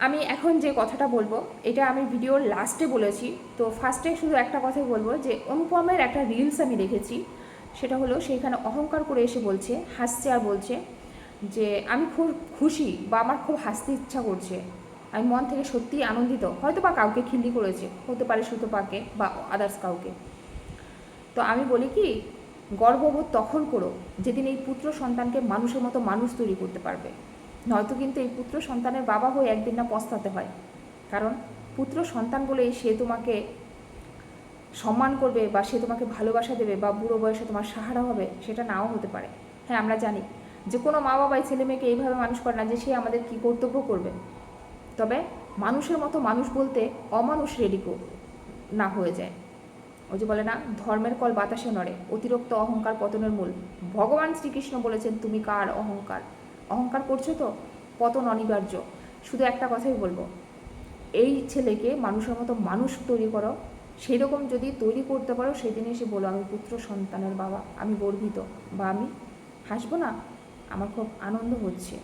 আমি এখন যে কথাটা বলবো এটা আমি ভিডিওর লাস্টে বলেছি, তো ফার্স্টে শুধু একটা কথাই বলবো যে অনুপমের একটা রিলস আমি দেখেছি, সেটা হলো সেইখানে অহংকার করে এসে বলছে, হাসছে আর বলছে যে আমি খুব খুশি বা আমার খুব হাসতে ইচ্ছা করছে, আমি মন থেকে সত্যিই আনন্দিত, হয়তো বা কাউকে খিল্লি করেছে, হতে পারে সুতপাকে বা আদার্স কাউকে। তো আমি বলি কি, গর্ববোধ তখন করো যেদিন এই পুত্র সন্তানকে মানুষের মতো মানুষ তৈরি করতে পারবে, নয়তো কিন্তু এই পুত্র সন্তানের বাবা হয়ে একদিন না পস্তাতে হয়। কারণ পুত্র সন্তান বলেই সে তোমাকে সম্মান করবে বা সে তোমাকে ভালোবাসা দেবে বা বুড়ো বয়সে তোমার সাহারা হবে, সেটা নাও হতে পারে। হ্যাঁ, আমরা জানি যে কোনো মা বাবাই ছেলে মেয়েকে এইভাবে মানুষ করে না যে সে আমাদের কী কর্তব্য করবে, তবে মানুষের মতো মানুষ বলতে অমানুষ রেডিকো না হয়ে যায়। ওই যে বলে না, ধর্মের কল বাতাসে নড়ে, অতিরিক্ত অহংকার পতনের মূল। ভগবান শ্রীকৃষ্ণ বলেছেন, তুমি কার অহংকার অহংকার করছো, তো পতন অনিবার্য। শুধু একটা কথাই বলবো, এই ছেলেকে মানুষের মতো মানুষ তৈরি করো, সেই রকম যদি তৈরি করতে পারো, সেদিন এসে বলো আমি পুত্র সন্তানের বাবা, আমি গর্বিত, বা আমি হাসবো না, আমার খুব আনন্দ হচ্ছে।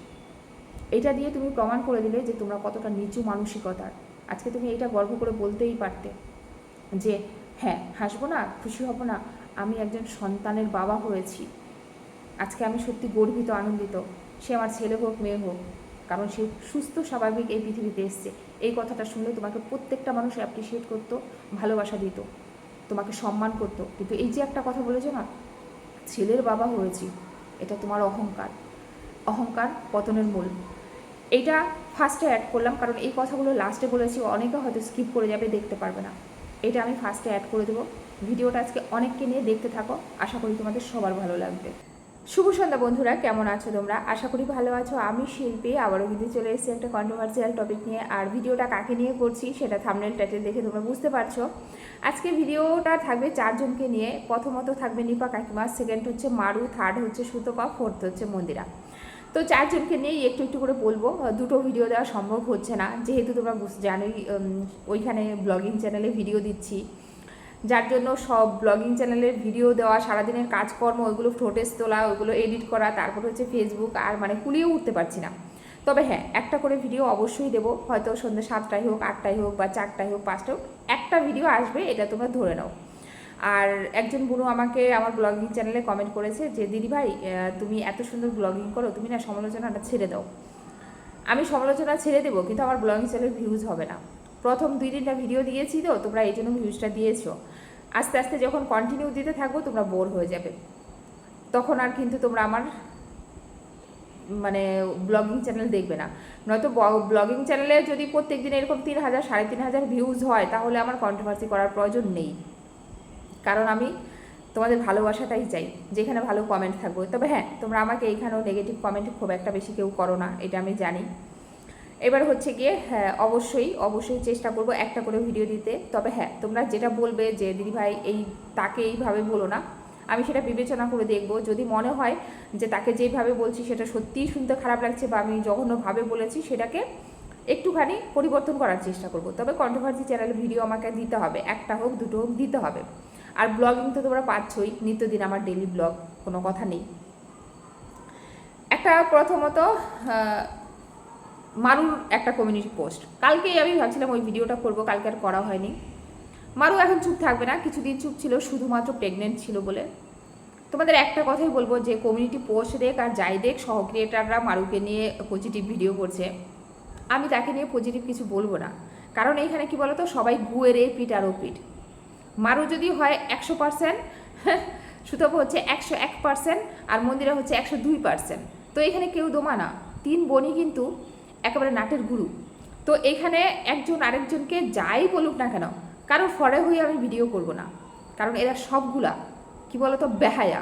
এটা দিয়ে তুমি প্রমাণ করে দিলে যে তোমরা কতটা নিচু মানসিকতার। আজকে তুমি এটা গর্ব করে বলতেই পারতে যে হ্যাঁ, হাসবো না, খুশি হব না, আমি একজন সন্তানের বাবা হয়েছি, আজকে আমি সত্যি গর্বিত, আনন্দিত, সে আমার ছেলে হোক মেয়ে হোক, কারণ সে সুস্থ স্বাভাবিক এই পৃথিবীতে এসছে। এই কথাটা শুনলে তোমাকে প্রত্যেকটা মানুষ অ্যাপ্রিসিয়েট করতো, ভালোবাসা দিত, তোমাকে সম্মান করতো। কিন্তু এই যে একটা কথা বলেছো না, ছেলের বাবা হয়েছি, এটা তোমার অহংকার, অহংকার পতনের মূল। এইটা ফার্স্টে অ্যাড করলাম, কারণ এই কথাগুলো লাস্টে বলেছি, অনেকে হয়তো স্কিপ করে যাবে, দেখতে পারবে না। এটা আমি ফার্স্টে অ্যাড করে দেবো। ভিডিওটা আজকে অনেককে নিয়ে দেখতে থাকো, আশা করি তোমাদের সবার ভালো লাগবে। শুভ সন্ধ্যা বন্ধুরা, কেমন আছো তোমরা? আশা করি ভালো আছো। আমি শিল্পী, আবারও কিন্তু চলে এসেছি একটা কন্ট্রোভার্সিয়াল টপিক নিয়ে। আর ভিডিওটা কাকে নিয়ে করছি সেটা থাম্বনেল টাইটেল দেখে তোমরা বুঝতে পারছো। আজকে ভিডিওটা থাকবে চারজনকে নিয়ে। প্রথমত থাকবে নিপা কাকিমা, সেকেন্ড হচ্ছে মারু, থার্ড হচ্ছে সুতপা, ফোর্থ হচ্ছে মন্দিরা। তো চারজনকে নিয়েই একটু একটু করে বলবো। দুটো ভিডিও দেওয়া সম্ভব হচ্ছে না, যেহেতু তোমরা জানোই ওইখানে ব্লগিং চ্যানেলে ভিডিও দিচ্ছি, যার জন্য সব ব্লগিং চ্যানেলের ভিডিও দেওয়া, সারাদিনের কাজকর্ম, ওইগুলো ফটোস তোলা, ওইগুলো এডিট করা, তারপর হচ্ছে ফেসবুক, আর মানে কুলিয়েও উঠতে পারছি না। তবে হ্যাঁ, একটা করে ভিডিও অবশ্যই দেবো, হয়তো সন্ধ্যে 7টায় হোক, 8টায় হোক, বা 4টায় হোক, 5টায় হোক, একটা ভিডিও আসবে, এটা তোমরা ধরে নাও। আর একজন বুনু আমাকে আমার ব্লগিং চ্যানেলে কমেন্ট করেছে যে দিদিভাই, তুমি এত সুন্দর ব্লগিং করো, তুমি না সমালোচনাটা ছেড়ে দাও। আমি সমালোচনা ছেড়ে দেবো, কিন্তু আমার ব্লগিং চ্যানেলের ভিউজ হবে না। প্রথম 2-3টা ভিডিও দিয়েছি, তো তোমরা এই জন্য ভিউজটা দিয়েছো। আস্তে আস্তে যখন কন্টিনিউ দিতে থাকবো, তোমরা বোর হয়ে যাবে, তখন আর কিন্তু তোমরা আমার মানে ব্লগিং চ্যানেল দেখবে না। নয়তো ব্লগিং চ্যানেলে যদি প্রত্যেক দিন এরকম 3,000 3,500 ভিউজ হয়, তাহলে আমার কন্ট্রোভার্সি করার প্রয়োজন নেই। কারণ আমি তোমাদের ভালোবাসাটাই চাই, যেখানে ভালো কমেন্ট থাকবে। তবে হ্যাঁ, তোমরা আমাকে এইখানেও নেগেটিভ কমেন্ট খুব একটা বেশি কেউ করো না, এটা আমি জানি। এবার হচ্ছে গিয়ে হ্যাঁ, অবশ্যই অবশ্যই চেষ্টা করব একটা করে ভিডিও দিতে। তবে হ্যাঁ, তোমরা যেটা বলবে যে দিদিভাই এই তাকে এইভাবে বলো না, আমি সেটা বিবেচনা করে দেখব। যদি মনে হয় যে তাকে যেভাবে বলছি সেটা সত্যিই শুনতে খারাপ লাগছে, বা আমি জঘন্যভাবে বলেছি, সেটাকে একটুখানি পরিবর্তন করার চেষ্টা করব। তবে কন্ট্রোভার্সি চ্যানেলে ভিডিও আমাকে দিতে হবে, একটা হোক দুটো হোক দিতে হবে। আর ব্লগিং তো তোমরা পাচ্ছই, নিত্যদিন আমার ডেলি ব্লগ, কোনো কথা নেই। একটা প্রথমত মারুর একটা কমিউনিটি পোস্ট, কালকেই আমি ভাবছিলাম ওই ভিডিওটা করবো, কালকে আর করা হয়নি। মারু এখন চুপ থাকবে না, কিছুদিন চুপ ছিল শুধুমাত্র প্রেগনেন্ট ছিল বলে। তোমাদের একটা কথাই বলবো যে কমিউনিটি পোস্ট দেখ আর যাই দেখ, সহ ক্রিয়েটাররা মারুকে নিয়ে পজিটিভ ভিডিও করছে, আমি তাকে নিয়ে পজিটিভ কিছু বলবো না। কারণ এইখানে কি বলতো, সবাই গুয়ের এ পিঠ আর ও পিঠ। মারু যদি হয় 100%, সুতপা হচ্ছে 101%, আর মন্দিরা হচ্ছে 102%। তো এখানে কেউ দোমা না, 3 বোনই কিন্তু একেবারে নাটের গুরু। তো এখানে একজন আরেকজনকে যাই বলুক না কেন, কারোর ফরে হয়ে আমি ভিডিও করব না। কারণ এরা সবগুলা কি বলতো বেহায়া,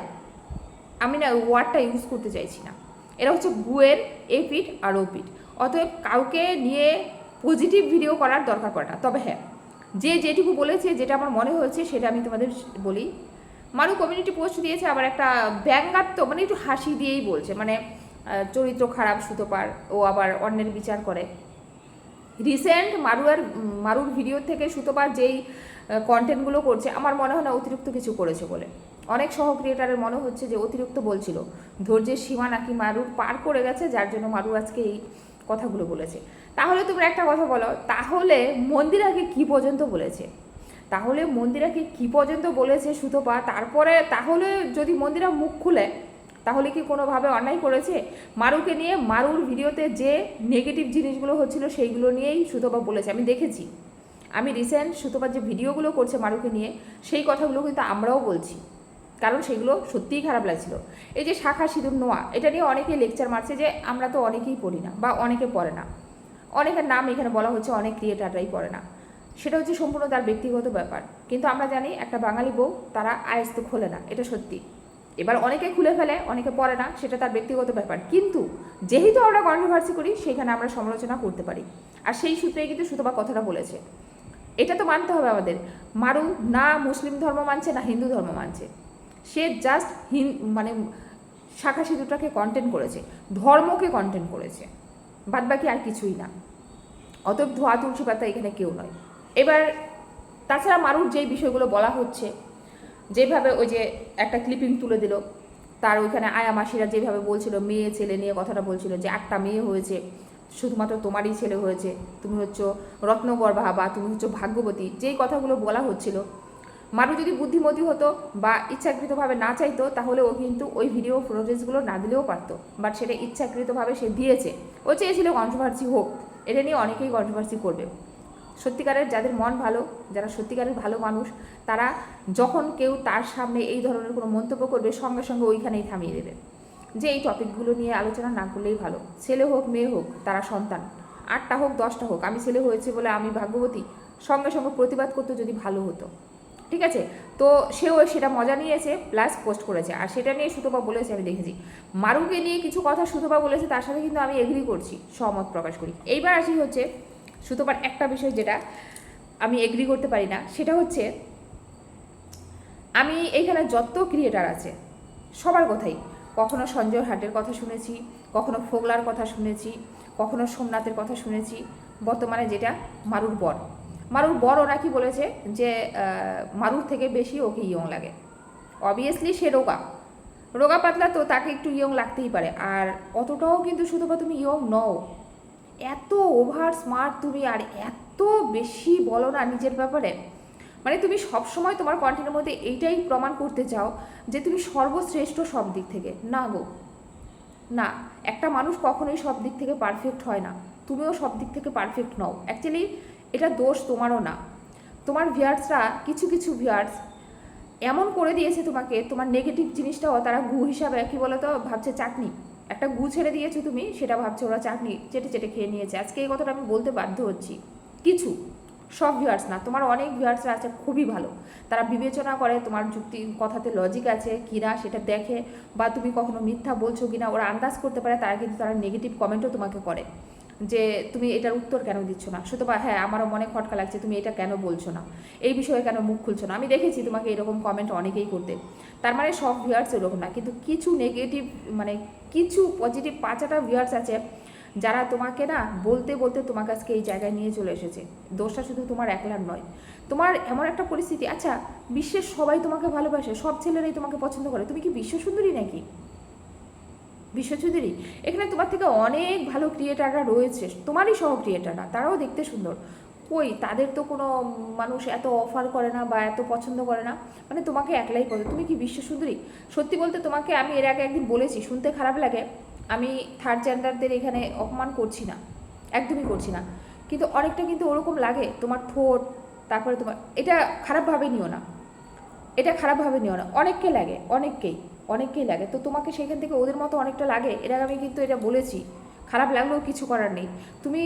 আমি না ওয়ার্ডটা ইউজ করতে চাইছি না। এরা হচ্ছে গুয়ের এ পিঠ আর ও পিঠ। অতএব কাউকে নিয়ে পজিটিভ ভিডিও করার দরকার পড়ে না। তবে হ্যাঁ, যে যেটুকু বলেছে, যেটা আমার মনে হয়েছে, সেটা আমি তোমাদের বলি। মারু কমিউনিটি পোস্ট দিয়েছে, আবার একটা ব্যঙ্গাত্ম, মানে একটু হাসি দিয়েই বলছে, মানে চরিত্র খারাপ সুতোপার, ও আবার অন্যের বিচার করে। রিসেন্ট মারুর ভিডিও থেকে সুতোপার যেই কন্টেন্টগুলো করছে, আমার মনে হয় না অতিরিক্ত কিছু করেছে বলে। অনেক সহ ক্রিয়েটারের মনে হচ্ছে যে অতিরিক্ত বলছিল, ধৈর্যের সীমা নাকি মারুর পার করে গেছে, যার জন্য মারু আজকে এই কথাগুলো বলেছে। তাহলে তোমরা একটা কথা বলো, তাহলে মন্দিরাকে কি পর্যন্ত বলেছে? তাহলে মন্দিরাকে কি পর্যন্ত বলেছে সুতপা? তারপরে তাহলে যদি মন্দিরা মুখ খুলে, তাহলে কি কোনোভাবে অন্যায় করেছে? মারুকে নিয়ে, মারুর ভিডিওতে যে নেগেটিভ জিনিসগুলো হচ্ছিল সেইগুলো নিয়েই সুতপা বলেছে, আমি দেখেছি। আমি রিসেন্ট সুতপার যে ভিডিওগুলো করছে মারুকে নিয়ে, সেই কথাগুলো কিন্তু আমরাও বলছি, কারণ সেগুলো সত্যিই খারাপ লাগছিল। এই যে শাখা সিঁদুর নোয়া, এটা নিয়ে অনেকেই লেকচার মারছে যে আমরা তো অনেকেই পড়ি না বা অনেকে পড়ে না, অনেকের নাম এখানে বলা হচ্ছে, অনেক ক্রিয়েটাররাই পড়ে না। সেটা হচ্ছে সম্পূর্ণ তার ব্যক্তিগত ব্যাপার, কিন্তু আমরা জানি একটা বাঙালি বউ তারা আয়স্ত খোলে না, এটা সত্যি। এবার অনেকে খুলে ফেলে, অনেকে পড়ে না, সেটা তার ব্যক্তিগত ব্যাপার, কিন্তু যেহেতু আমরা কন্ট্রোভার্সি করি সেখানে আমরা সমালোচনা করতে পারি। আর সেই সূত্রেই কিন্তু সুতপা কথাটা বলেছে। এটা তো মানতে হবে আমাদের। মারু না মুসলিম ধর্ম মানছে না হিন্দু ধর্ম মানছে, সে জাস্ট মানে শাখা সিঁদুরটাকে কন্টেন্ট করেছে, ধর্মকে কন্টেন্ট করেছে, বাদ বাকি আর কিছুই না। অতএব ধোয়া তুলসী পাতা এখানে কেউ নয়। এবার তাছাড়া মারুর যেই বিষয়গুলো বলা হচ্ছে, যেভাবে ওই যে একটা ক্লিপিং তুলে দিল, তার ওইখানে আয়া মাসিরা যেভাবে বলছিল মেয়ে ছেলে নিয়ে কথাটা বলছিল, যে 8টা মেয়ে হয়েছে, শুধুমাত্র তোমারই ছেলে হয়েছে, তুমি হচ্ছে রত্নগর্ভা বা তুমি হচ্ছে ভাগ্যবতী, যেই কথাগুলো বলা হচ্ছিল, মারু যদি বুদ্ধিমতী হতো বা ইচ্ছাকৃতভাবে না চাইতো, তাহলে ও কিন্তু ওই ভিডিও ফুটেজগুলো না দিলেও পারতো, বাট সেটা ইচ্ছাকৃতভাবে সে দিয়েছে। ও চেয়েছিল কন্ট্রোভার্সি হোক, এটা নিয়ে অনেকেই কন্ট্রোভার্সি করবে। সত্যিকারের যাদের মন ভালো, যারা সত্যিকারের ভালো মানুষ, তারা যখন কেউ তার সামনে এই ধরনের কোনো মন্তব্য করবে, সঙ্গে সঙ্গে ওইখানেই থামিয়ে দেবে, যে এই টপিকগুলো নিয়ে আলোচনা না করলেই ভালো। ছেলে হোক মেয়ে হোক, তারা সন্তান, 8টা হোক 10টা হোক, আমি ছেলে হয়েছে বলে আমি ভাগ্যবতী, সঙ্গে সঙ্গে প্রতিবাদ করতে যদি ভালো হতো, ঠিক আছে। তো সেও সেটা মজা নিয়েছে, প্লাস পোস্ট করেছে, আর সেটা নিয়ে সুতপা বলেছে, আমি দেখেছি। মারুকে নিয়ে কিছু কথা সুতপা বলেছে, তার সাথে কিন্তু আমি এগ্রি করছি, সহমত প্রকাশ করি। এইবার আসি হচ্ছে সুতপার একটা বিষয় যেটা আমি এগ্রি করতে পারি না, সেটা হচ্ছে আমি এইখানে যত ক্রিয়েটার আছে সবার কথাই, কখনো সঞ্জয় হাটের কথা শুনেছি, কখনো ফোগলার কথা শুনেছি, কখনো সোমনাথের কথা শুনেছি, বর্তমানে যেটা মারুর বর ওরা কি বলেছে যে মারুর থেকে বেশি ওকে ইয়ং লাগে। অবভিয়াসলি সে রোগা পাতলা, তো তাকে একটু ইয়ং লাগতেই পারে, আর অতটাও কিন্তু শুধুমাত্র তুমি ইয়ং নও, এত ওভার স্মার্ট তুমি, আর এত বেশি বলো না নিজের ব্যাপারে, মানে তুমি সবসময় তোমার কন্টেন্টের মধ্যে এইটাই প্রমাণ করতে চাও যে তুমি সর্বশ্রেষ্ঠ সব দিক থেকে। না গো, না, একটা মানুষ কখনোই সব দিক থেকে পারফেক্ট হয় না, তুমিও সব দিক থেকে পারফেক্ট নও। অ্যাকচুয়ালি এটা দোষ তোমারও না, তোমার ভিউয়ার্সরা, কিছু কিছু ভিউয়ার্স এমন করে দিয়েছে তোমাকে, তোমার নেগেটিভ জিনিসটাও তারা গু হিসাবে, কী বলো তো, ভাবছে চাটনি, একটা গু ছেড়ে দিয়েছো তুমি, সেটা ভাবছে ওরা চাটনি চেটে চেটে খেয়ে নিয়েছে। আজকে এই কথাটা আমি বলতে বাধ্য হচ্ছি। কিছু, সব ভিউয়ার্স না, তোমার অনেক ভিউয়ার্সরা আছে খুবই ভালো, তারা বিবেচনা করে তোমার যুক্তি কথাতে লজিক আছে কিনা সেটা দেখে, বা তুমি কখনো মিথ্যা বলছো কিনা ওরা আন্দাজ করতে পারে, তারা কিন্তু তারা নেগেটিভ কমেন্টও তোমাকে করে যে তুমি এটার উত্তর কেন দিচ্ছ না, শুধু বা হ্যাঁ আমারও মনে খটকা লাগছে, তুমি এটা কেন বলছো না, এই বিষয়ে কেন মুখ খুলছো না। আমি দেখেছি তোমাকে এরকম কমেন্ট অনেকেই করতে, তার মানে সব ভিউয়ার্স এরকম না, কিন্তু কিছু নেগেটিভ, মানে কিছু পজিটিভ 5টা ভিউয়ার্স আছে যারা তোমাকে না বলতে বলতে তোমার কাছকে এই জায়গায় নিয়ে চলে এসেছে। দোষটা শুধু তোমার একলার নয়, তোমার এমন একটা পরিস্থিতি, আচ্ছা বিশ্বের সবাই তোমাকে ভালোবাসে, সব ছেলেরাই তোমাকে পছন্দ করে, তুমি কি বিশ্বসুন্দরী নাকি? বিশ্বচৌধুরী, এখানে তোমার থেকে অনেক ভালো ক্রিয়েটাররা রয়েছে, তোমারই সহ ক্রিয়েটাররা, তারাও দেখতে সুন্দর, কই তাদের তো কোনো মানুষ এত অফার করে না বা এত পছন্দ করে না, মানে তোমাকে একলাই করে, তুমি কি বিশ্বসুন্দরী? সত্যি বলতে তোমাকে আমি এর আগে একদিন বলেছি, শুনতে খারাপ লাগে, আমি থার্ড জেন্ডারদের এখানে অপমান করছি না, একদমই করছি না, কিন্তু অনেকটা কিন্তু ওরকম লাগে তোমার ঠোঁট, তারপরে তোমার, এটা খারাপভাবে নিও না, এটা খারাপভাবে নিও না, অনেককে লাগে, অনেককেই লাগে, তো তোমাকে সেখান থেকে ওদের মতো অনেকটা লাগে, এর আগে আমি কিন্তু এটা বলেছি, খারাপ লাগলেও কিছু করার নেই। তুমি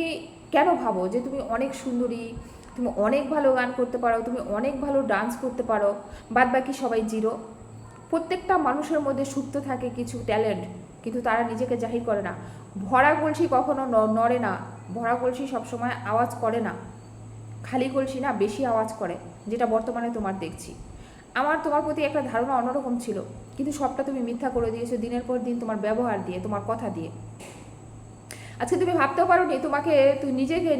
কেন ভাবো যে তুমি অনেক সুন্দরী, তুমি অনেক ভালো গান করতে পারো, তুমি অনেক ভালো ডান্স করতে পারো, বাদ বাকি সবাই জিরো? প্রত্যেকটা মানুষের মধ্যে সুপ্ত থাকে কিছু ট্যালেন্ট, কিন্তু তারা নিজেকে জাহির করে না। ভরা কলসি কখনো নড়ে না, ভরা কলসি সবসময় আওয়াজ করে না, খালি কলসি না বেশি আওয়াজ করে, যেটা বর্তমানে তোমার দেখছি। আমার তোমার প্রতি একটা ধারণা অন্যরকম ছিল, কিন্তু সবটা তুমি মিথ্যা করে দিয়েছো দিনের পর দিন, তোমার ব্যবহার দিয়ে, তোমার কথা দিয়ে। আজকে তুমি ভাবতেও পারো নি, তোমাকে তুই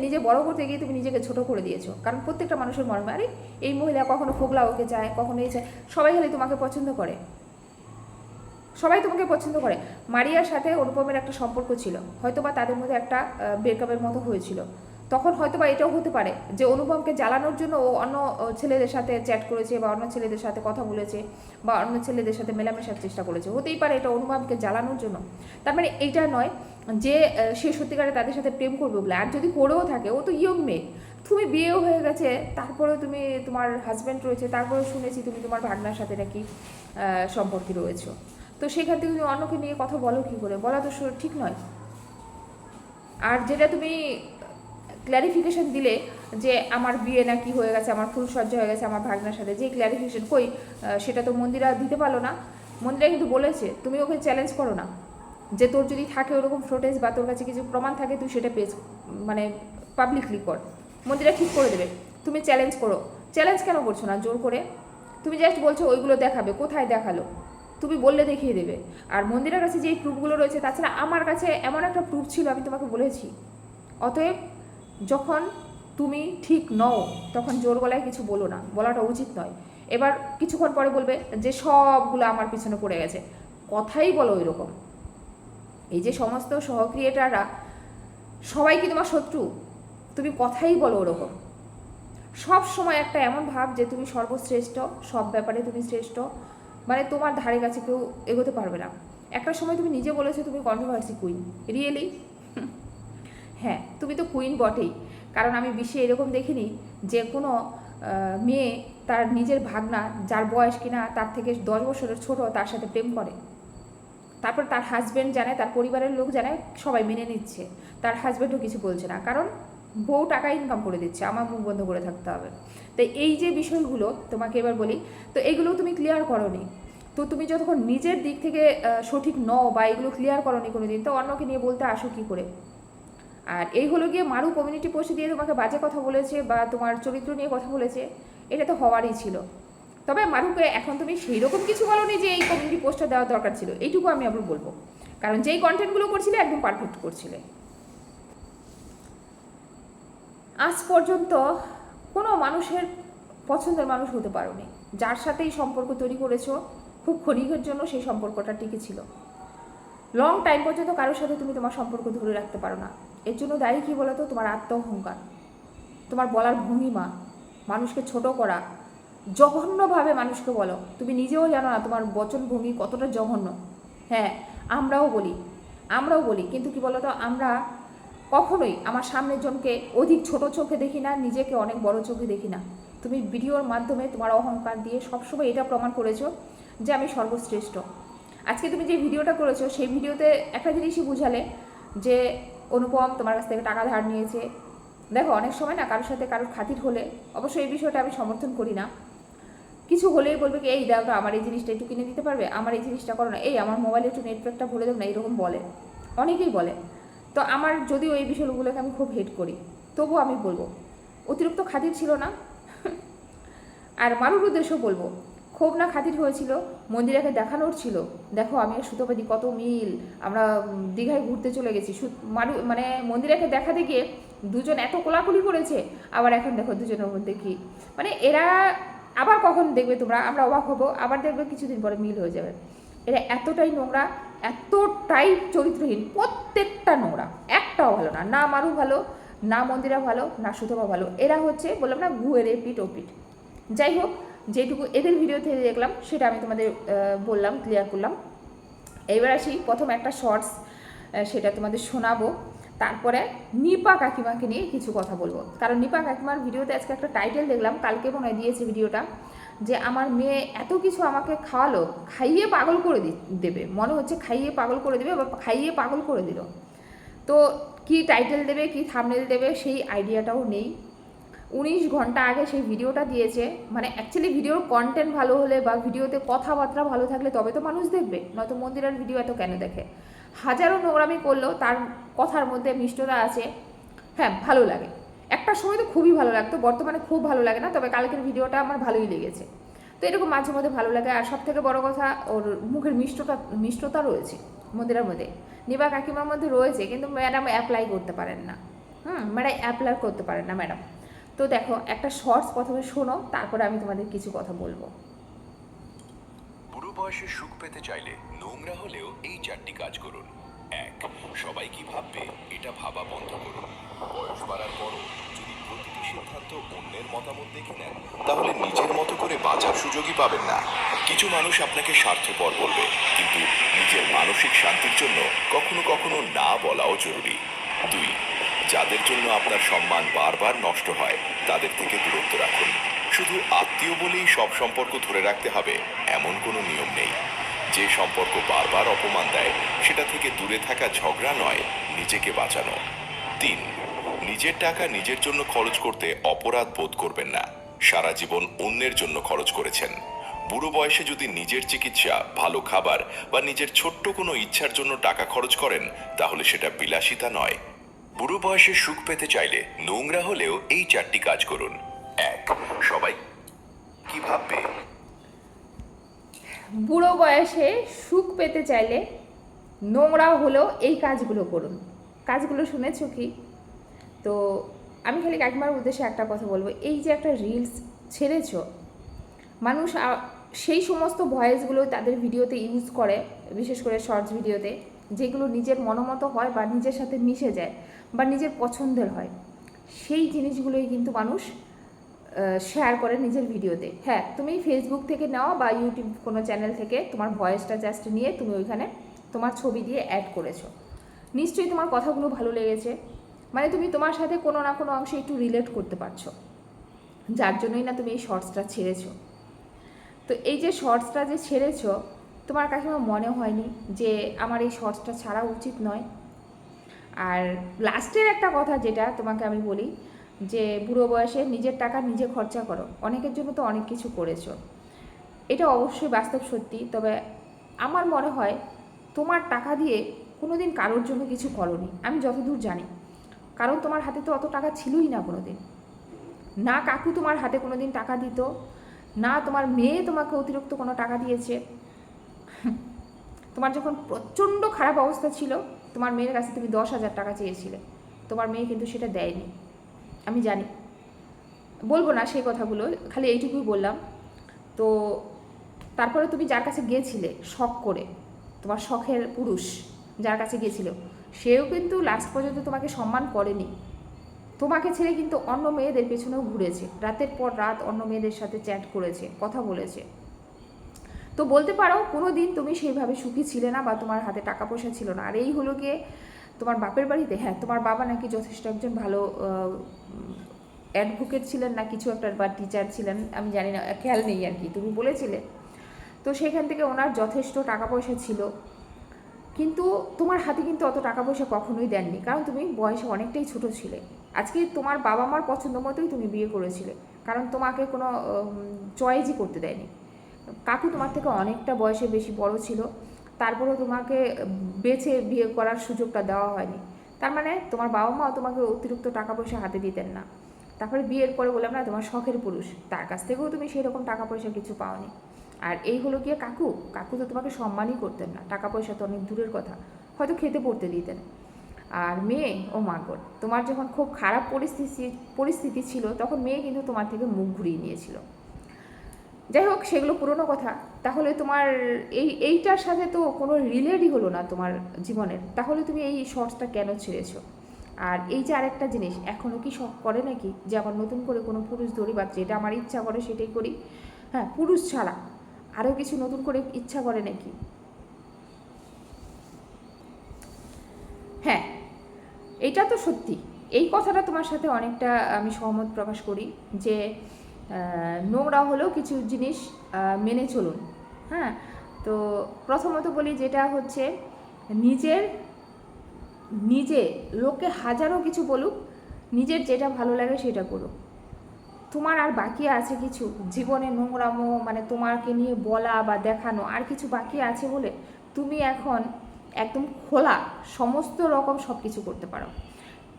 নিজে বড় করতে গিয়ে তুমি নিজেকে ছোট করে দিয়েছো, কারণ প্রত্যেকটা মানুষের মনে, আরে এই মহিলা কখনো ফোগলা ওকে চায়, কখনো এই চায়, সবাই খালি তোমাকে পছন্দ করে, সবাই তোমাকে পছন্দ করে। মারিয়ার সাথে অনুপমের একটা সম্পর্ক ছিল, হয়তো বা তাদের মধ্যে একটা ব্রেকআপের মতো হয়েছিল। তখন হয়তো বা এটাও হতে পারে যে অনুপমকে জ্বালানোর জন্য ও অন্য ছেলেদের সাথে চ্যাট করেছে বা অন্য ছেলেদের সাথে কথা বলেছে বা অন্য ছেলেদের সাথে মেলামেশার চেষ্টা করেছে, হতেই পারে এটা অনুপমকে জ্বালানোর জন্য। তার মানে এইটা নয় যে সে সত্যিকারে তাদের সাথে প্রেম করবে বলে। আর যদি করেও থাকে, ও তো ইয়ং মেয়ে, তুমি বিয়েও হয়ে গেছে, তারপরেও তুমি তোমার হাজব্যান্ড রয়েছে, তারপরেও শুনেছি তুমি তোমার ভাগনার সাথে নাকি সম্পর্কে রয়েছো। তো সেখান থেকে তুমি অন্যকে নিয়ে কথা বলো কী করে? বলা তো ঠিক নয়। আর যেটা তুমি ক্ল্যারিফিকেশন দিলে যে আমার বিয়ে নাকি হয়ে গেছে, আমার ফুলসজ্জা হয়ে গেছে আমার ভাগনার সাথে, যে ক্ল্যারিফিকেশন কই, সেটা তো মন্দিরা দিতে পারলো না। মন্দিরা কিন্তু বলেছে, তুমি ওকে চ্যালেঞ্জ করো না, যে তোর যদি থাকে ওরকম ফুটেজ বা তোর কাছে কিছু প্রমাণ থাকে তুই সেটা পেজ মানে পাবলিকলি কর, মন্দিরা ঠিক করে দেবে। তুমি চ্যালেঞ্জ করো। চ্যালেঞ্জ কেন করছো না জোর করে? তুমি জাস্ট বলছো ওইগুলো দেখাবে, কোথায় দেখালো? তুমি বললে দেখিয়ে দেবে। আর মন্দিরের কাছে যেই প্রুফগুলো রয়েছে, তাছাড়া আমার কাছে এমন একটা প্রুফ ছিল, আমি তোমাকে বলেছি। অতএব যখন তুমি ঠিক নও তখন জোর গলায় কিছু বলো না, বলাটা উচিত নয়। এবার কিছুক্ষণ পরে বলবে যে সবগুলো আমার পিছনে পড়ে গেছে, কথাই বলো ওই রকম। এই যে সমস্ত সহক্রিয়েটাররা সবাই কি তোমার শত্রু? তুমি কথাই বলো ওরকম। সব সময় একটা এমন ভাব যে তুমি সর্বশ্রেষ্ঠ, সব ব্যাপারে তুমি শ্রেষ্ঠ, মানে তোমার ধারে কাছে কেউ এগোতে পারবে না। একটা সময় তুমি নিজে বলেছো তুমি কন্ট্রোভার্সি কুইন। রিয়েলি? হ্যাঁ, তুমি তো কুইন বটেই। কারণ আমি বিশ্বে এরকম দেখিনি যে কোনো মেয়ে তার নিজের ভাগনা, যার বয়স কিনা তার থেকে 10 বছরের ছোট, তার সাথে প্রেম করে। তারপর তার হাজব্যান্ড জানে, তার পরিবারের লোক জানে, সবাই মেনে নিচ্ছে, তার হাজব্যান্ডও কিছু বলছে না, কারণ বউ টাকা ইনকাম করে দিচ্ছে, আমার মুখ বন্ধ করে থাকতে হবে। তো এই যে বিষয়গুলো তোমাকে এবার বলি, তো এইগুলো তুমি ক্লিয়ার করোনি। তো তুমি যতক্ষণ নিজের দিক থেকে সঠিক নও বা এগুলো ক্লিয়ার করোনি কোনো দিন, তো অন্যকে নিয়ে বলতে আসো কী করে? আর এই হলো গিয়ে মারু কমিউনিটি পোস্ট দিয়ে তোমাকে বাজে কথা বলেছে বা তোমার চরিত্র নিয়ে কথা বলেছে, এটা তো হওয়ারই ছিল। তবে মারুকে এখন তুমি সেই রকম কিছু বলোনি যে এই কমিউনিটি পোস্টটা দেওয়ার দরকার ছিল, এইটুকু আমি আবার বলবো। কারণ যেই কন্টেন্টগুলো করছিলে একদম পারফেক্ট করছিলে। আজ পর্যন্ত কোনো মানুষের পছন্দের মানুষ হতে পারোনি, যার সাথেই সম্পর্ক তৈরি করেছো খুব ক্ষণিকের জন্য সেই সম্পর্কটা টিকে ছিল। লং টাইম পর্যন্ত কারোর সাথে তুমি তোমার সম্পর্ক ধরে রাখতে পারো না। এর জন্য দায়ী কী বলো তো? তোমার আত্ম অহংকার, তোমার বলার ভঙ্গিমা, মানুষকে ছোট করা, জঘন্যভাবে মানুষকে বলো। তুমি নিজেও জানো না তোমার বচন ভঙ্গি কতটা জঘন্য। হ্যাঁ, আমরাও বলি, কিন্তু কি বলো তো, আমরা কখনোই আমার সামনের জনকে অধিক ছোট চোখে দেখি না, নিজেকে অনেক বড় চোখে দেখি না। তুমি ভিডিওর মাধ্যমে তোমার অহংকার দিয়ে সবসময় এটা প্রমাণ করেছো যে আমি সর্বশ্রেষ্ঠ। আজকে তুমি যে ভিডিওটা করেছো সেই ভিডিওতে একটা জিনিসই বুঝালে যে অনুপম তোমার কাছ থেকে টাকা ধার নিয়েছে। দেখো, অনেক সময় না কারোর সাথে কারোর খাতির হলে, অবশ্যই এই বিষয়টা আমি সমর্থন করি না, কিছু হলেই বলবে কি এই দাও তো, আমার এই জিনিসটা একটু কিনে দিতে পারবে, আমার এই জিনিসটা করো না, এই আমার মোবাইলে একটু নেটওয়ার্কটা ভরে দেবো না, এরকম বলে, অনেকেই বলে। তো আমার যদিও এই বিষয়গুলোকে আমি খুব হেট করি, তবুও আমি বলবো অতিরিক্ত খাতির ছিল না। আর মারুর উদ্দেশ্যও বলবো, খুব না খাতির হয়েছিল, মন্দিরাকে দেখানোর ছিল, দেখো আমি আর সুতোপাদি কত মিল, আমরা দীঘায় ঘুরতে চলে গেছি। মারু মানে মন্দিরাকে দেখাতে গিয়ে দুজন এত কোলাকুলি করেছে, আবার এখন দেখো দুজনের মধ্যে কি, মানে এরা আবার কখন দেখবে তোমরা, আমরা অবাক হবো, আবার দেখবে কিছুদিন পরে মিল হয়ে যাবে। এরা এতটাই নোংরা, এতটাই চরিত্রহীন, প্রত্যেকটা নোংরা, একটাও ভালো না, না মারু ভালো, না মন্দিরা ভালো, না সুতপা ভালো। এরা হচ্ছে বললাম না গুয়ের পিঠ ও পিঠ। যাই হোক, যেটুকু এদের ভিডিও থেকে দেখলাম সেটা আমি তোমাদের বললাম, ক্লিয়ার করলাম। এইবার আসি প্রথম একটা শর্টস, সেটা তোমাদের শোনাবো, তারপরে নিপা কাকিমাকে নিয়ে কিছু কথা বলবো। কারণ নিপা কাকিমার ভিডিওতে আজকে একটা টাইটেল দেখলাম, কালকে মনে দিয়েছে ভিডিওটা, যে আমার মেয়ে এত কিছু আমাকে খাওয়ালো, খাইয়ে পাগল করে দেবে, মনে হচ্ছে খাইয়ে পাগল করে দেবে বা খাইয়ে পাগল করে দিল। তো কি টাইটেল দেবে, কি থাম্বনেল দেবে, সেই আইডিয়াটাও নেই। 19 ঘন্টা আগে সেই ভিডিওটা দিয়েছে, মানে অ্যাকচুয়ালি ভিডিওর কন্টেন্ট ভালো হলে বা ভিডিওতে কথাবার্তা ভালো থাকলে তবে তো মানুষ দেখবে, নয়তো মন্দিরের ভিডিও এত কেন দেখে? হাজারো নোংরামি করলেও তার কথার মধ্যে মিষ্টতা আছে, হ্যাঁ ভালো লাগে। একটা সময় তো খুবই ভালো লাগতো, বর্তমানে খুব ভালো লাগে না, তবে কালকের ভিডিওটা আমার ভালোই লেগেছে। তো এরকম মাঝে মধ্যে ভালো লাগে। আর সব থেকে বড় কথা, ওর মুখের মিষ্টতা রয়েছে মন্দিরের মধ্যে, নিবা কাকিমার মধ্যে রয়েছে, কিন্তু ম্যাডাম অ্যাপ্লাই করতে পারেন না। ম্যাডাম অ্যাপ্লাই করতে পারেন না ম্যাডাম। তো দেখো, একটা শর্টস প্রথমে শোনো, তারপরে আমি তোমাদের কিছু কথা বলবো। পুরো বয়সে সুখ পেতে চাইলে নোংরা হলেও এই 4টি কাজ করুন। 1. সবাই কি ভাববে এটা ভাবা বন্ধ করুন। বয়স বাড়ার পরও যদি প্রতিটি সিদ্ধান্ত অন্যের মতামত দেখে নেন, তাহলে নিজের মতো করে বাঁচার সুযোগই পাবেন না। কিছু মানুষ আপনাকে স্বার্থপর বলবে, কিন্তু নিজের মানসিক শান্তির জন্য কখনো কখনো না বলাও জরুরি। 2. যাদের জন্য আপনার সম্মান বারবার নষ্ট হয় তাদের থেকে দূরত্ব রাখুন। শুধু আত্মীয় বলেই সব সম্পর্ক ধরে রাখতে হবে এমন কোনো নিয়ম নেই। যে সম্পর্ক বারবার অপমান দেয় সেটা থেকে দূরে থাকা ঝগড়া নয়, নিজেকে বাঁচানো। 3. নিজের টাকা নিজের জন্য খরচ করতে অপরাধ বোধ করবেন না। সারা জীবন অন্যের জন্য খরচ করেছেন। বুড়ো বয়সে যদি নিজের চিকিৎসা, ভালো খাবার বা নিজের ছোট্ট কোনো ইচ্ছার জন্য টাকা খরচ করেন, তাহলে সেটা বিলাসিতা নয়। বুড়ো বয়সে সুখ পেতে চাইলে নোংরা হলেও এই 4টি কাজ করুন। 1. সবাই কি ভাববে। বুড়ো বয়সে সুখ পেতে চাইলে নোংরা হলেও এই কাজগুলো করুন। কাজগুলো শুনেছো কি? তো আমি খালি কাকিমার উদ্দেশ্যে একটা কথা বলবো, এই যে একটা রিলস ছেড়েছ, মানুষ সেই সমস্ত ভয়েসগুলো তাদের ভিডিওতে ইউজ করে, বিশেষ করে শর্টস ভিডিওতে, যেগুলো নিজের মনোমতো হয় বা নিজের সাথে মিশে যায় বা নিজের পছন্দের হয়, সেই জিনিসগুলোই কিন্তু মানুষ শেয়ার করে নিজের ভিডিওতে। হ্যাঁ, তুমি ফেসবুক থেকে নাও বা ইউটিউব কোনো চ্যানেল থেকে তোমার ভয়েসটা জাস্ট নিয়ে তুমি ওইখানে তোমার ছবি দিয়ে অ্যাড করেছো। নিশ্চয়ই তোমার কথাগুলো ভালো লেগেছে, মানে তুমি তোমার সাথে কোনো না কোনো অংশে একটু রিলেট করতে পারছো, যার জন্যই না তুমি এই শর্টসটা ছেড়েছো। তো এই যে শর্টসটা যে ছেড়েছো, তোমার কাছে আমার মনে হয়নি যে আমার এই শর্টসটা ছাড়া উচিত নয়? আর লাস্টের একটা কথা যেটা তোমাকে আমি বলি, যে বুড়ো বয়সে নিজের টাকা নিজে খরচা করো। অনেকের জন্য তো অনেক কিছু করেছো, এটা অবশ্যই বাস্তব সত্যি। তবে আমার মনে হয় তোমার টাকা দিয়ে কোনো দিন কারোর জন্য কিছু করোনি, আমি যতদূর জানি। কারণ তোমার হাতে তো অত টাকা ছিলই না কোনো দিন। না কাকু তোমার হাতে কোনো দিন টাকা দিত, না তোমার মেয়ে তোমাকে অতিরিক্ত কোনো টাকা দিয়েছে। তোমার যখন প্রচণ্ড খারাপ অবস্থা ছিল, তোমার মেয়ের কাছে তুমি 10,000 টাকা চেয়েছিলে, তোমার মেয়ে কিন্তু সেটা দেয়নি, আমি জানি। বলবো না সেই কথাগুলো, খালি এইটুকুই বললাম। তো তারপরে তুমি যার কাছে গিয়েছিলে শখ করে, তোমার শখের পুরুষ যার কাছে গিয়েছিল, সেও কিন্তু লাস্ট পর্যন্ত তোমাকে সম্মান করেনি। তোমাকে ছেড়ে কিন্তু অন্য মেয়েদের পেছনেও ঘুরেছে, রাতের পর রাত অন্য মেয়েদের সাথে চ্যাট করেছে, কথা বলেছে। তো বলতে পারো কোনো দিন তুমি সেইভাবে সুখী ছিলে না বা তোমার হাতে টাকা পয়সা ছিল না। আর এই হলো গিয়ে তোমার বাপের বাড়িতে, হ্যাঁ তোমার বাবা নাকি যথেষ্ট একজন ভালো অ্যাডভোকেট ছিলেন না কিছু একটা, বা টিচার ছিলেন, আমি জানি না, খেয়াল নেই আর কি, তুমি বলেছিলে। তো সেখান থেকে ওনার যথেষ্ট টাকা পয়সা ছিল, কিন্তু তোমার হাতে কিন্তু অত টাকা পয়সা কখনোই দেননি, কারণ তুমি বয়সে অনেকটাই ছোট ছিলে। আজকে তোমার বাবা মার পছন্দ মতোই তুমি বিয়ে করেছিলে, কারণ তোমাকে কোনো চয়েসই করতে দেয়নি। কাকু তোমার থেকে অনেকটা বয়সে বেশি বড় ছিল, তারপরেও তোমাকে বেছে বিয়ে করার সুযোগটা দেওয়া হয়নি। তার মানে তোমার বাবা মাও তোমাকে অতিরিক্ত টাকা পয়সা হাতে দিতেন না। তারপরে বিয়ের পরে বললাম না, তোমার শখের পুরুষ, তার কাছ থেকেও তুমি সেই রকম টাকা পয়সা কিছু পাওনি। আর এই হলো গিয়ে কাকু, কাকু তো তোমাকে সম্মানই করতেন না, টাকা পয়সা তো অনেক দূরের কথা, হয়তো খেতে পড়তে দিতেন। আর মেয়ে, ও মা গড, তোমার যখন খুব খারাপ পরিস্থিতি ছিল, তখন মেয়ে কিন্তু তোমার থেকে মুখ ঘুরিয়ে নিয়েছিল। যাই হোক, সেগুলো পুরনো কথা। তাহলে তোমার এইটার সাথে তো কোনো রিলেটই হলো না তোমার জীবনের, তাহলে তুমি এই শর্টসটা কেন ছেড়েছো? আর এই যে আরেকটা জিনিস, এখনও কি শখ করে নাকি যে আবার নতুন করে কোনো পুরুষ ধরি, বা যেটা আমার ইচ্ছা করে সেটাই করি? হ্যাঁ, পুরুষ ছাড়া আরও কিছু নতুন করে ইচ্ছা করে নাকি? হ্যাঁ, এটা তো সত্যি, এই কথাটা তোমার সাথে অনেকটা আমি সহমত প্রকাশ করি, যে নোংরা হলেও কিছু জিনিস মেনে চলুন। হ্যাঁ, তো প্রথমত বলি, যেটা হচ্ছে নিজের নিজে, লোকে হাজারো কিছু বলুক, নিজের যেটা ভালো লাগে সেটা করুক। তোমার আর বাকি আছে কিছু জীবনে নোংরামো, মানে তোমাকে নিয়ে বলা বা দেখানো আর কিছু বাকি আছে বলে তুমি এখন একদম খোলা সমস্ত রকম সব কিছু করতে পারো?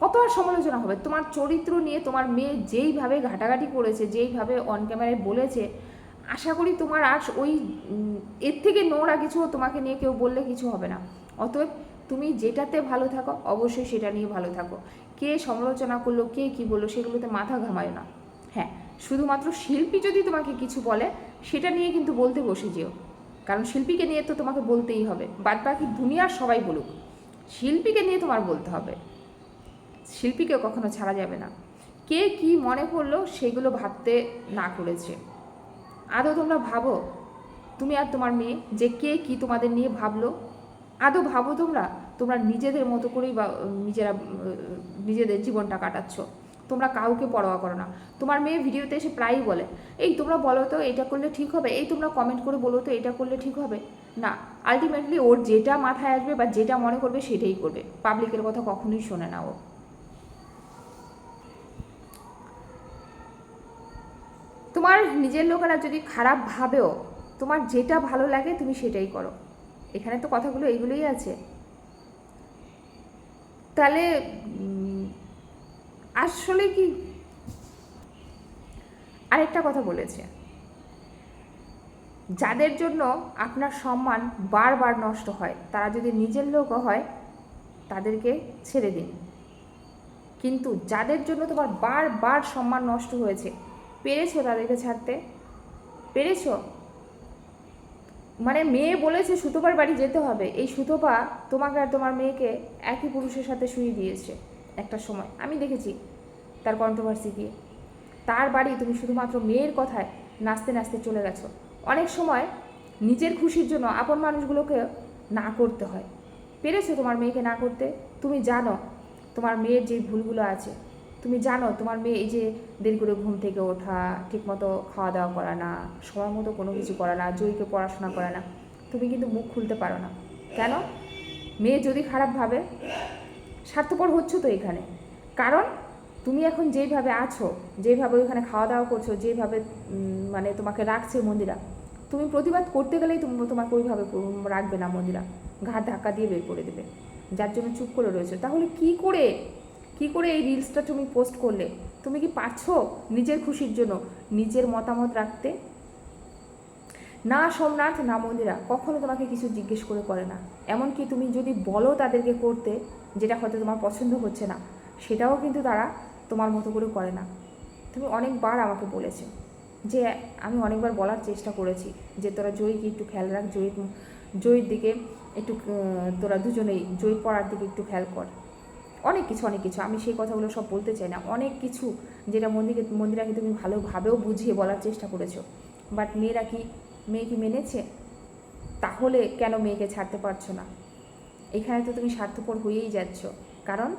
কত আর সমালোচনা হবে তোমার চরিত্র নিয়ে? তোমার মেয়ে যেইভাবে ঘাটাঘাটি করেছে, যেইভাবে অন ক্যামেরায় বলেছে, আশা করি তোমার আর ওই এর থেকে নোংরা কিছু তোমাকে নিয়ে কেউ বললে কিছু হবে না। অতএব তুমি যেটাতে ভালো থাকো অবশ্যই সেটা নিয়ে ভালো থাকো। কে সমালোচনা করলো, কে কী বললো, সেগুলোতে মাথা ঘামায় না। হ্যাঁ, শুধুমাত্র শিল্পী যদি তোমাকে কিছু বলে সেটা নিয়ে কিন্তু বলতে বসে যেও, কারণ শিল্পীকে নিয়ে তো তোমাকে বলতেই হবে, বাদ বাকি দুনিয়ার সবাই বলুক, শিল্পীকে নিয়ে তোমার বলতে হবে, শিল্পীকে কখনো ছাড়া যাবে না। কে কি মনে করলো সেগুলো ভাবতে না করেছে। আদৌ তোমরা ভাবো, তুমি আর তোমার মেয়ে, যে কে কি তোমাদের নিয়ে ভাবলো? আদৌ ভাবো তোমরা? তোমরা নিজেদের মতো করেই বা নিজেদের জীবনটা কাটাচ্ছ, তোমরা কাউকে পরোয়া করো না। তোমার মেয়ে ভিডিওতে এসে প্রায়ই বলে, এই তোমরা বলো তো এটা করলে ঠিক হবে, এই তোমরা কমেন্ট করে বলো তো এটা করলে ঠিক হবে। না, আলটিমেটলি ওর যেটা মাথায় আসবে বা যেটা মনে করবে সেটাই করবে, পাবলিকের কথা কখনোই শোনে না ও। তোমার নিজের লোকেরা যদি খারাপ ভাবেও, তোমার যেটা ভালো লাগে তুমি সেটাই করো। এখানে তো কথাগুলো এইগুলোই আছে। তাহলে আসলে কি, আরেকটা কথা বলেছে, যাদের জন্য আপনার সম্মান বারবার নষ্ট হয় তারা যদি নিজের লোকও হয় তাদেরকে ছেড়ে দিন, কিন্তু যাদের জন্য তোমার বারবার সম্মান নষ্ট হয়েছে, পেরেছো তাদেরকে ছাড়তে? পেরেছো? মানে মেয়ে বলেছে সুতোপার বাড়ি যেতে হবে, এই সুতোপা তোমাকে আর তোমার মেয়েকে একই পুরুষের সাথে শুয়ে দিয়েছে একটা সময়, আমি দেখেছি তার কন্ট্রোভার্সি দিয়ে। তার বাড়ি তুমি শুধুমাত্র মেয়ের কথায় নাচতে নাচতে চলে গেছো। অনেক সময় নিজের খুশির জন্য আপন মানুষগুলোকে না করতে হয়। পেরেছো তোমার মেয়েকে না করতে? তুমি জানো তোমার মেয়ের যে ভুলগুলো আছে, তুমি জানো তোমার মেয়ে এই যে দেরি করে ঘুম থেকে ওঠা, ঠিকমতো খাওয়া দাওয়া করা না, সময় মতো কোনো কিছু করা না, জয়ীকে পড়াশোনা করে না, তুমি কিন্তু মুখ খুলতে পারো না। কেন? মেয়ে যদি খারাপ ভাবে, স্বার্থপর হচ্ছ তো এখানে। কারণ তুমি এখন যেইভাবে আছো, যেইভাবে ওইখানে খাওয়া দাওয়া করছো, যেভাবে মানে তোমাকে রাখছে মন্দিরা, তুমি প্রতিবাদ করতে গেলেই তোমাকে ওইভাবে রাখবে না মন্দিরা, ঘাট ধাক্কা দিয়ে বের করে দেবে, যার জন্য চুপ করে রয়েছে। তাহলে কি করে এই রিলসটা তুমি পোস্ট করলে? তুমি কি পারছো নিজের খুশির জন্য নিজের মতামত রাখতে? না সোমনাথ না মন্দিরা কখনো তোমাকে কিছু জিজ্ঞেস করে না। এমনকি তুমি যদি বলো তাদেরকে করতে, যেটা হয়তো তোমার পছন্দ হচ্ছে না, সেটাও কিন্তু তারা তোমার মতো করে করে না। তুমি অনেকবার আমাকে বলেছো, যে আমি অনেকবার বলার চেষ্টা করেছি যে তোরা জয়ীকে একটু খেয়াল রাখ, জয়ীর দিকে একটু, তোরা দুজনেই জয়ীর পড়ার দিকে একটু খেয়াল কর। অনেক কিছু আমি সেই কথাগুলো সব বলতে চাই না, অনেক কিছু যেটা মন্দিরাকে তুমি ভালোভাবেও বুঝিয়ে বলার চেষ্টা করেছো, বাট মেয়ে কি মেনেছে? তাহলে কেন মেয়েকে ছাড়তে পারছো না? এখানে তো তুমি স্বার্থপর হয়েই যাচ্ছ, কারণ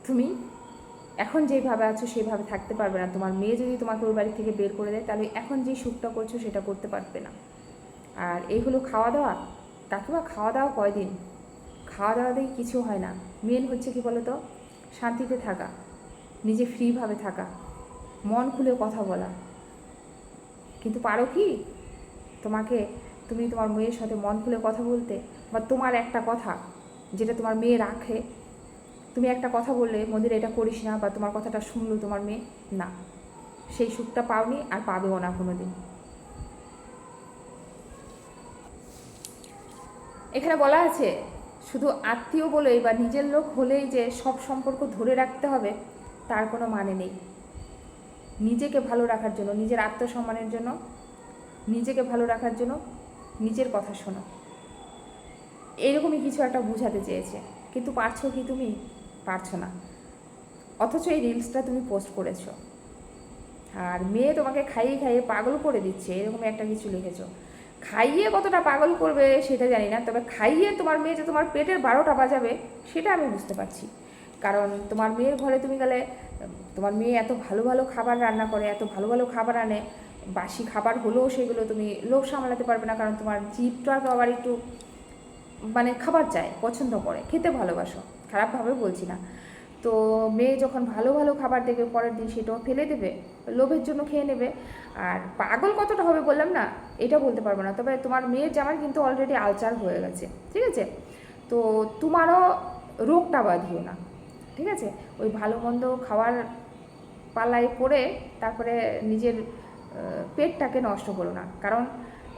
তুমি এখন যেভাবে আছো সেভাবে থাকতে পারবে না। তোমার মেয়ে যদি তোমাকে ওই বাড়ি থেকে বের করে দেয়, তাহলে এখন যে সুখটা করছো সেটা করতে পারবে না। আর এই হলো খাওয়া দাওয়া, কাকিমা খাওয়া দাওয়া কয়দিন, খাওয়া দাওয়া দিয়ে কিছু হয় না। মেন হচ্ছে কি বলো তো, শান্তিতে থাকা, নিজে ফ্রিভাবে থাকা, মন খুলে কথা বলা। কিন্তু পারো কি তুমি তোমার মেয়ের সাথে মন খুলে কথা বলতে? বা তোমার একটা কথা যেটা তোমার মেয়ে রাখে, তুমি একটা কথা বললে মন্দিরে এটা করিস না, বা তোমার কথাটা শুনলো তোমার মেয়ে, না, সেই সুখটা পাওনি আর পাবেও না কোনো দিন। এখানে বলা আছে শুধু আত্মীয় বলেই বা নিজের লোক হলেই যে সব সম্পর্ক ধরে রাখতে হবে তার কোনো মানে নেই। নিজেকে ভালো রাখার জন্য, নিজের আত্মসম্মানের জন্য, নিজেকে ভালো রাখার জন্য নিজের কথা শোনো, এরকমই কিছু একটা বোঝাতে চেয়েছে। কিন্তু পারছো কি? তুমি পারছো না। অথচ এই রিলসটা তুমি পোস্ট করেছো, আর মেয়ে তোমাকে খাইয়ে খাইয়ে পাগল করে দিচ্ছে, এরকমই একটা কিছু লিখেছো। খাইয়ে কতটা পাগল করবে সেটা জানি না, তবে খাইয়ে তোমার মেয়ে যে তোমার পেটের 12টা বাজাবে সেটা আমি বুঝতে পারছি। কারণ তোমার মেয়ের ঘরে তুমি গেলে, তোমার মেয়ে এত ভালো ভালো খাবার রান্না করে, এত ভালো ভালো খাবার আনে, বাসি খাবার হলেও সেগুলো তুমি লোভ সামলাতে পারবে না, কারণ তোমার জিভটা তো আবার একটু মানে খাবার চায়, পছন্দ করে, খেতে ভালোবাসো, খারাপভাবে বলছি না। তো মেয়ে যখন ভালো ভালো খাবার দেখবে পরের দিন সেটাও ফেলে দেবে, লোভের জন্য খেয়ে নেবে। আর পাগল কতটা হবে বললাম না, এটা বলতে পারবো না, তবে তোমার মেয়ের জামার কিন্তু অলরেডি আলচার হয়ে গেছে, ঠিক আছে? তো তোমারও রোগটা বাঁধিও না, ঠিক আছে? ওই ভালো মন্দ খাওয়ার পাল্লায় পড়ে তারপরে নিজের পেটটাকে নষ্ট করো না। কারণ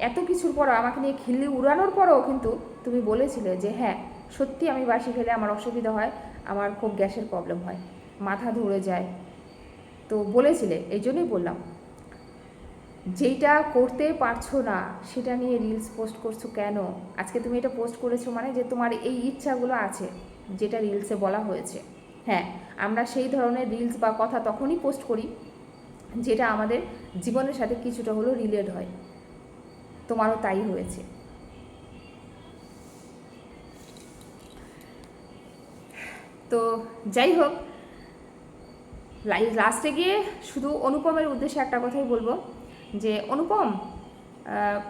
এত কিছুর পরও আমাকে নিয়ে খিল্লি উড়ানোর পরেও কিন্তু তুমি বলেছিলে যে হ্যাঁ সত্যি আমি বাসি খেলে আমার অসুবিধা হয়, আমার খুব গ্যাসের প্রবলেম হয়, মাথা ধরে যায়, তো বলেছিলে, এই জন্যই বললাম। যেইটা করতে পারছো না সেটা নিয়ে রিলস পোস্ট করছো কেন? আজকে তুমি এটা পোস্ট করেছো মানে যে তোমার এই ইচ্ছাগুলো আছে, যেটা রিলসে বলা হয়েছে। হ্যাঁ, আমরা সেই ধরনের রিলস বা কথা তখনই পোস্ট করি যেটা আমাদের জীবনের সাথে কিছুটা হলেও রিলেট হয়। তোমারও তাই হয়েছে। তো যাই হোক, লাস্টে গিয়ে শুধু অনুপমের উদ্দেশ্যে একটা কথাই বলবো যে অনুপম,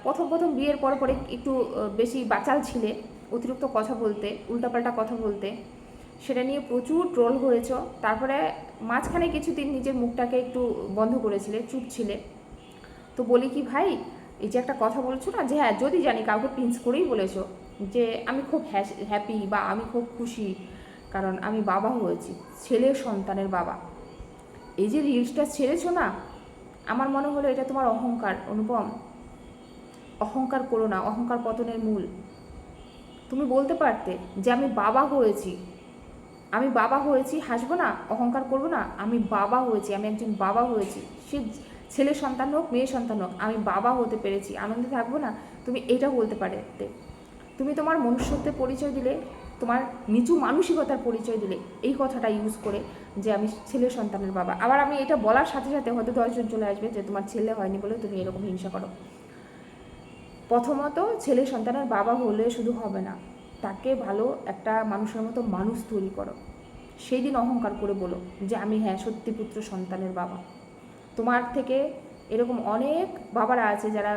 প্রথম প্রথম বিয়ের পর পরে একটু বেশি বাচাল ছিলে, অতিরিক্ত কথা বলতে, উল্টাপাল্টা কথা বলতে, সেটা নিয়ে প্রচুর ট্রোল হয়েছ। তারপরে মাঝখানে কিছুদিন নিজের মুখটাকে একটু বন্ধ করেছিলে, চুপ ছিলে। তো বলি কি ভাই, এই যে একটা কথা বলছো না যে হ্যাঁ যদি জানি কাউকে পিঞ্চ করেই বলেছো যে আমি খুব হ্যাপি বা আমি খুব খুশি কারণ আমি বাবা হয়েছি, ছেলের সন্তানের বাবা। এই যে রিলসটা ছেড়েছো না, আমার মনে হলো এটা তোমার অহংকার। অনুপম, অহংকার করো না, অহংকার পতনের মূল। তুমি বলতে পারতে যে আমি বাবা হয়েছি, আমি বাবা হয়েছি, হাসবো না, অহংকার করবো না, আমি বাবা হয়েছি, আমি একজন বাবা হয়েছি, সে ছেলে সন্তান হোক মেয়ে সন্তান হোক, আমি বাবা হতে পেরেছি, আনন্দে থাকবো না? তুমি এটা বলতে পারতে। তুমি তোমার মনুষ্যত্বের পরিচয় দিলে, তোমার নিচু মানসিকতার পরিচয় দিলে এই কথাটা ইউজ করে যে আমি ছেলে সন্তানের বাবা। আবার আমি এটা বলার সাথে সাথে হয়তো 10 জন চলে আসবে যে তোমার ছেলে হয়নি বলে তুমি এরকম হিংসা করো। প্রথমত ছেলে সন্তানের বাবা হলে শুধু হবে না, তাকে ভালো একটা মানুষের মতো মানুষ তৈরি করো। সেই দিন অহংকার করে বলো যে আমি হ্যাঁ সত্যি পুত্র সন্তানের বাবা। তোমার থেকে এরকম অনেক বাবারা আছে যারা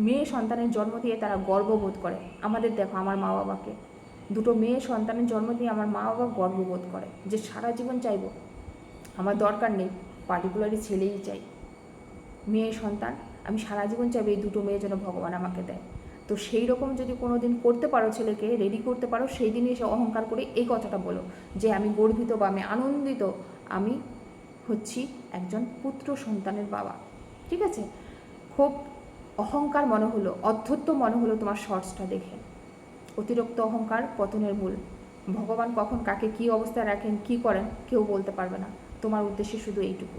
মেয়ে সন্তানের জন্ম দিয়ে তারা গর্ববোধ করে। আমাদের দেখো, আমার মা বাবাকে, দুটো মেয়ে সন্তানের জন্ম দিয়ে আমার মা বাবা গর্ববোধ করে যে সারা জীবন চাইবো, আমার দরকার নেই, পার্টিকুলারলি ছেলেই চাই, মেয়ে সন্তান আমি সারা জীবন চাইবো এই দুটো মেয়ে যেন ভগবান আমাকে দেয়। তো সেই রকম যদি কোনো দিন করতে পারো, ছেলেকে রেডি করতে পারো, সেই দিনই এসে অহংকার করে এই কথাটা বলো যে আমি গর্বিত বা আমি আনন্দিত, আমি হচ্ছি একজন পুত্র সন্তানের বাবা। ঠিক আছে? খুব অহংকার মনে হলো, অধ্যত্ব মনে হলো তোমার শর্টসটা দেখে। অতিরিক্ত অহংকার পতনের মূল। ভগবান কখন কাকে কী অবস্থায় রাখেন, কী করেন, কেউ বলতে পারবে না। তোমার উদ্দেশ্যে শুধু এইটুকু।